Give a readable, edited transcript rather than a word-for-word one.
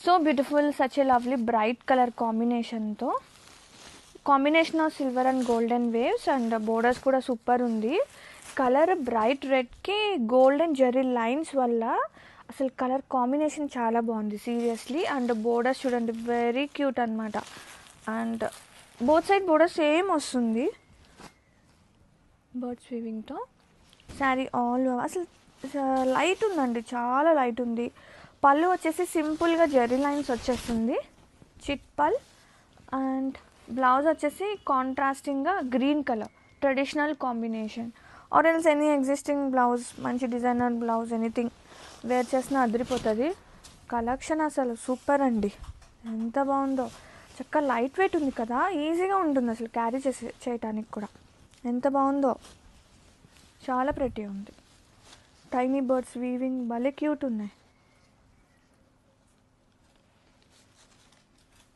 So beautiful, such a lovely bright colour కాంబినేషన్తో, combination of silver and golden waves and borders కూడా super ఉంది. Colour bright రెడ్కి golden zari lines వల్ల అసలు colour combination చాలా బాగుంది సీరియస్లీ. అండ్ బోర్డర్స్ చూడండి వెరీ క్యూట్ అనమాట. And both side border same వస్తుంది బర్డ్స్ వీవింగ్తో. శారీ ఆల్ అసలు లైట్ ఉందండి, చాలా లైట్ ఉంది. పళ్ళు వచ్చేసి సింపుల్గా జెర్రీ లైన్స్ వచ్చేస్తుంది, చిట్ పల్. అండ్ బ్లౌజ్ వచ్చేసి కాంట్రాస్టింగ్గా green colour traditional combination or else any existing blouse, మంచి డిజైనర్ బ్లౌజ్ ఎనీథింగ్ వేర్ చేసినా అదిరిపోతుంది. కలెక్షన్ అసలు సూపర్ అండి, ఎంత బాగుందో. చక్కగా లైట్ వెయిట్ ఉంది కదా, ఈజీగా ఉంటుంది అసలు క్యారీ చేయటానికి కూడా. ఎంత బాగుందో, చాలా ప్రెటీ ఉంది. టైనీ బర్డ్స్ వీవింగ్ భలే క్యూట్ ఉన్నాయి.